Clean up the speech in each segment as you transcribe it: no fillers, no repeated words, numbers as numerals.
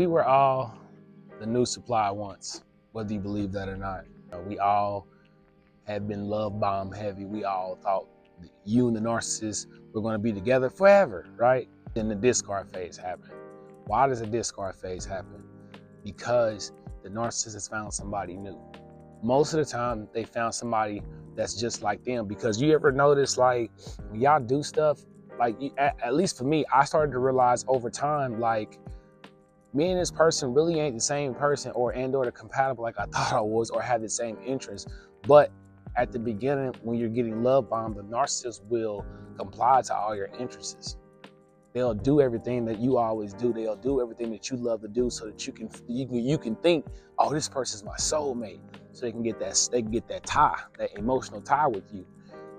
We were all the new supply once, whether you believe that or not. We all had been love bomb heavy. We all thought you and the narcissist were going to be together forever, right? Then the discard phase happened. Why does the discard phase happen? Because the narcissist has found somebody new. Most of the time, they found somebody that's just like them. Because you ever notice, like, when y'all do stuff, like, at least for me, I started to realize over time, like, me and this person really ain't the same person, or the compatible like I thought I was, or had the same interests. But at the beginning, when you're getting love bombed, the narcissist will comply to all your interests. They'll do everything that you always do. They'll do everything that you love to do, so that you can think, oh, this person's my soulmate. So they can get that tie, that emotional tie with you.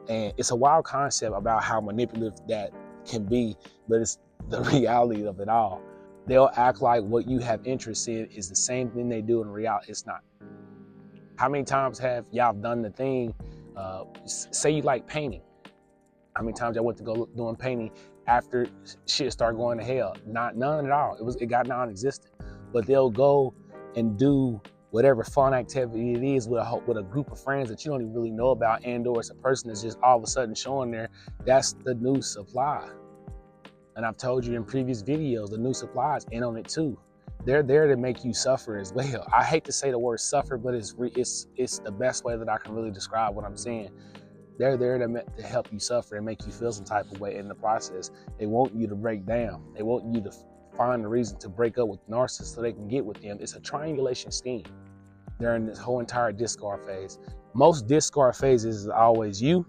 And it's a wild concept about how manipulative that can be, but it's the reality of it all. They'll act like what you have interest in is the same thing they do in reality. It's not. How many times have y'all done the thing, say you like painting. How many times I went to go doing painting after shit started going to hell? None at all. It got non-existent. But they'll go and do whatever fun activity it is with a group of friends that you don't even really know about, and/or it's a person that's just all of a sudden showing there. That's the new supply. And I've told you in previous videos, the new supplies in on it too. They're there to make you suffer as well. I hate to say the word suffer, but it's the best way that I can really describe what I'm saying. They're there to help you suffer and make you feel some type of way in the process. They want you to break down. They want you to find a reason to break up with narcissists so they can get with them. It's a triangulation scheme during this whole entire discard phase. Most discard phases is always you,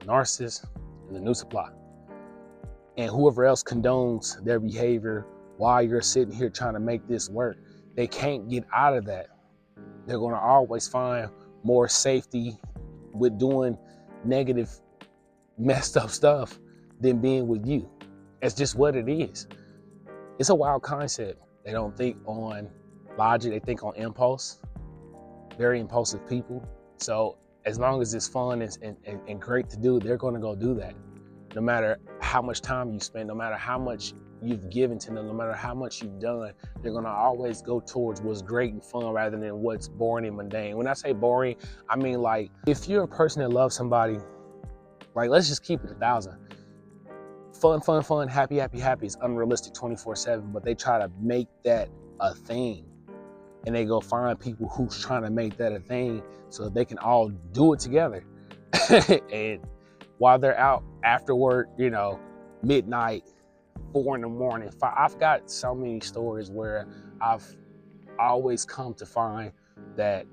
narcissist, and the new supply. And whoever else condones their behavior while you're sitting here trying to make this work, they can't get out of that. They're going to always find more safety with doing negative, messed up stuff than being with you. It's just what it is. It's a wild concept. They don't think on logic, they think on impulse. Very impulsive people. So as long as it's fun and great to do, they're going to go do that. No matter how much time you spend, no matter how much you've given to them, no matter how much you've done, they're gonna always go towards what's great and fun rather than what's boring and mundane. When I say boring, I mean, like, if you're a person that loves somebody, like, let's just keep it 1,000. Fun, happy is unrealistic 24/7, but they try to make that a thing. And they go find people who's trying to make that a thing so that they can all do it together. And while they're out after work, midnight, 4 a.m, 5. I've got so many stories where I've always come to find that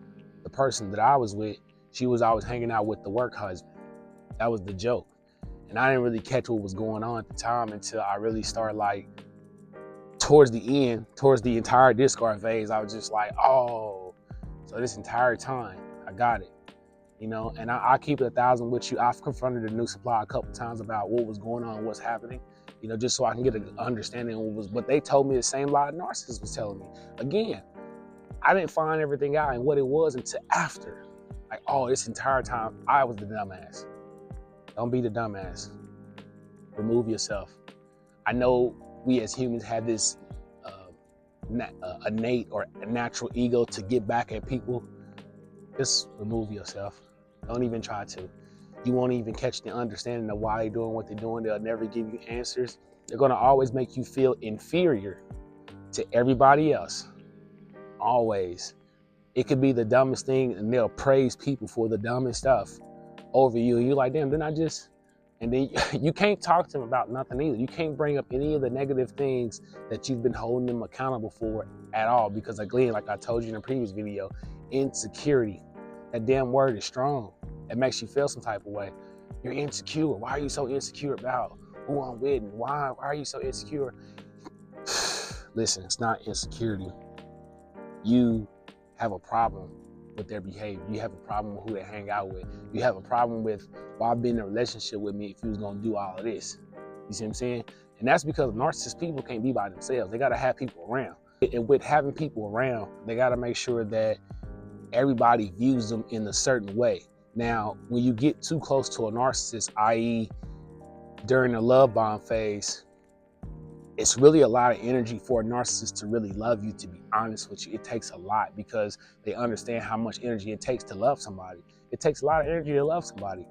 the person that I was with, she was always hanging out with the work husband. That was the joke. And I didn't really catch what was going on at the time until I really started, like, towards the end, towards the entire discard phase. I was just like, oh, so this entire time, I got it. And I keep it 1,000 with you. I've confronted the new supply a couple times about what was going on, what's happening, just so I can get an understanding of what was, but they told me the same lie narcissist was telling me. Again, I didn't find everything out and what it was until after. Like, oh, this entire time, I was the dumbass. Don't be the dumbass. Remove yourself. I know we as humans have this innate or a natural ego to get back at people. Just remove yourself. Don't even try to. You won't even catch the understanding of why they're doing what they're doing. They'll never give you answers. They're going to always make you feel inferior to everybody else. Always. It could be the dumbest thing, and they'll praise people for the dumbest stuff over you. And you're like, damn, didn't I just... And then you can't talk to them about nothing either. You can't bring up any of the negative things that you've been holding them accountable for at all. Because again, like I told you in a previous video, insecurity. That damn word is strong. It makes you feel some type of way. You're insecure. Why are you so insecure about who I'm with? And why are you so insecure? Listen, it's not insecurity. You have a problem with their behavior. You have a problem with who they hang out with. You have a problem with why be in a relationship with me if you was gonna do all of this. You see what I'm saying? And that's because narcissist people can't be by themselves. They gotta have people around. And with having people around, they gotta make sure that everybody views them in a certain way. Now, when you get too close to a narcissist, i.e. during the love bomb phase, It's really a lot of energy for a narcissist to really love you, to be honest with you. It takes a lot because they understand how much energy it takes to love somebody. It takes a lot of energy to love somebody.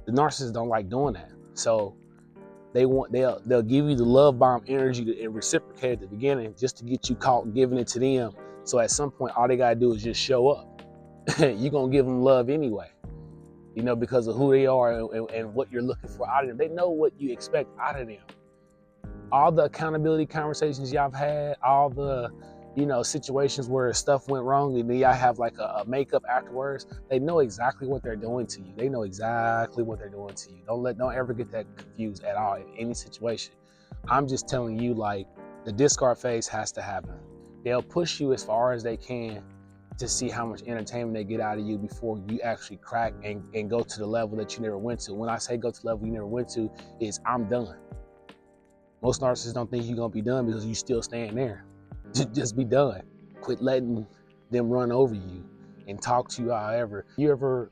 The narcissists don't like doing that. So they'll give you the love bomb energy and reciprocate at the beginning just to get you caught giving it to them. So at some point, all they gotta do is just show up. You're gonna give them love anyway, you know, because of who they are and what you're looking for out of them. They know what you expect out of them. All the accountability conversations y'all have had, all the, you know, situations where stuff went wrong and then y'all have like a makeup afterwards, they know exactly what they're doing to you. They know exactly what they're doing to you. Don't ever get that confused at all in any situation. I'm just telling you, like, the discard phase has to happen. They'll push you as far as they can to see how much entertainment they get out of you before you actually crack and go to the level that you never went to. When I say go to the level you never went to, is I'm done. Most narcissists don't think you're gonna be done because you still staying there. Just be done. Quit letting them run over you and talk to you however. You ever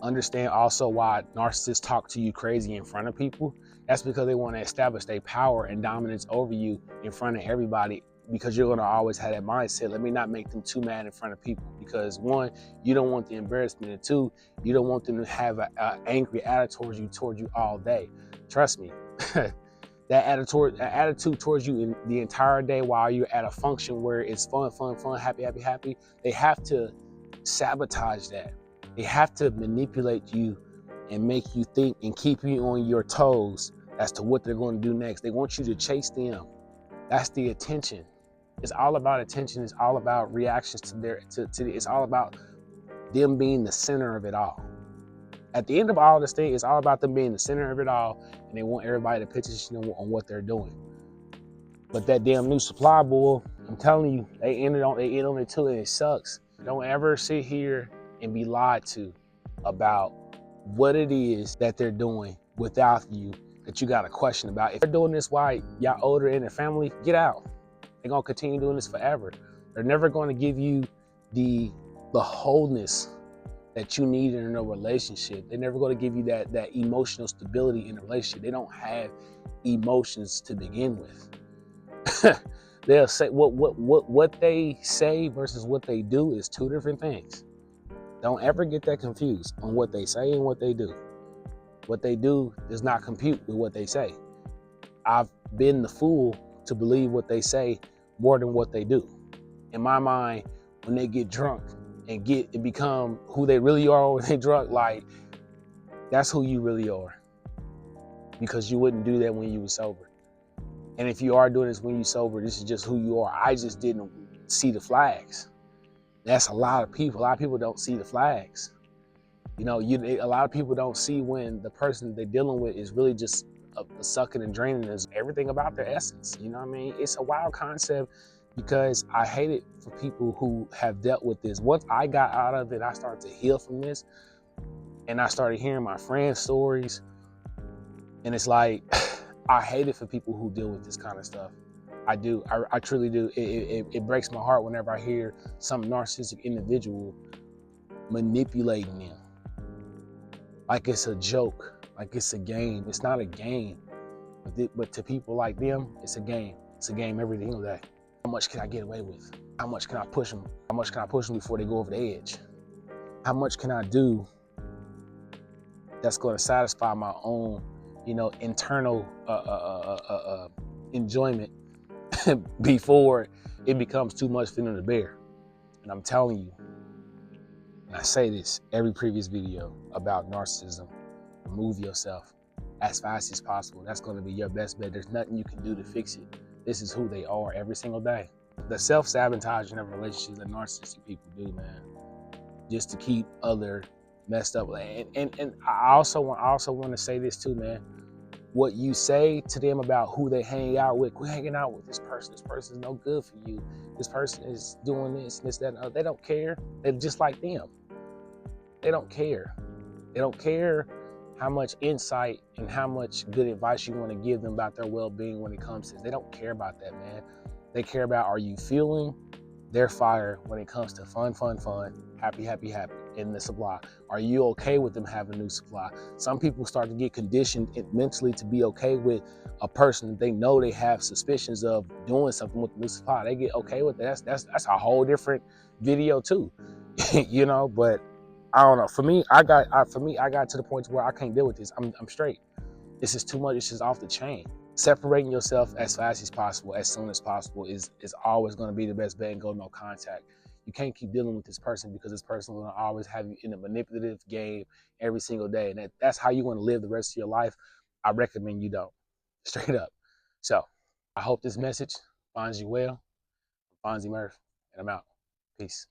understand also why narcissists talk to you crazy in front of people? That's because they want to establish their power and dominance over you in front of everybody, because you're going to always have that mindset. Let me not make them too mad in front of people, because one, you don't want the embarrassment, and two, you don't want them to have an angry attitude towards you all day. Trust me. That attitude towards you in the entire day while you're at a function where it's fun, happy, they have to sabotage that. They have to manipulate you and make you think and keep you on your toes as to what they're going to do next. They want you to chase them. That's the attention. It's all about attention. It's all about reactions it's all about them being the center of it all. At the end of all this thing, it's all about them being the center of it all, and they want everybody to pay attention on what they're doing. But that damn new supply bull, I'm telling you, they end on it too, and it sucks. Don't ever sit here and be lied to about what it is that they're doing without you, that you got a question about. If they're doing this while y'all older in their family, get out. They're gonna continue doing this forever. They're never gonna give you the wholeness that you need in a relationship. They're never going to give you that emotional stability in a relationship. They don't have emotions to begin with. They'll say what they say versus what they do is two different things. Don't ever get that confused on what they say and what they do. What they do does not compute with what they say. I've been the fool to believe what they say more than what they do. In my mind, when they get drunk and become who they really are when they drunk, like, that's who you really are. Because you wouldn't do that when you were sober. And if you are doing this when you're sober, this is just who you are. I just didn't see the flags. That's a lot of people. A lot of people don't see the flags. You know, a lot of people don't see when the person they're dealing with is really just sucking and draining is everything about their essence. You know what I mean? It's a wild concept, because I hate it for people who have dealt with this. Once I got out of it, I started to heal from this, and I started hearing my friends' stories, and it's like, I hate it for people who deal with this kind of stuff. I do. I truly do. It breaks my heart whenever I hear some narcissistic individual manipulating them like it's a joke, like it's a game. It's not a game, but to people like them, it's a game. It's a game every single day. How much can I get away with? How much can I push them? How much can I push them before they go over the edge? How much can I do that's going to satisfy my own, you know, internal enjoyment before it becomes too much for them to bear? And I'm telling you, and I say this every previous video about narcissism, remove yourself as fast as possible. That's going to be your best bet. There's nothing you can do to fix it. This is who they are every single day. The self-sabotaging of relationships that narcissistic people do, man, just to keep other messed up. And I also want to say this too, man. What you say to them about who they hang out with, quit hanging out with this person. This person is no good for you. This person is doing this, that, and other. They don't care. They're just like them. They don't care. They don't care how much insight and how much good advice you want to give them about their well-being when it comes to this. They don't care about that, man. They care about, are you feeling their fire when it comes to fun, happy. in the supply? Are you okay with them having a new supply? Some people start to get conditioned mentally to be okay with a person that they know they have suspicions of doing something with the new supply. They get okay with it. That's a whole different video too, you know. But I don't know. For me, I got to the point where I can't deal with this. I'm straight. This is too much. It's just off the chain. Separating yourself as fast as possible, as soon as possible, is always going to be the best bet, and go no contact. You can't keep dealing with this person, because this person will always have you in a manipulative game every single day. And that's how you want to live the rest of your life. I recommend you don't. Straight up. So I hope this message finds you well. Fonzie Murph, and I'm out. Peace.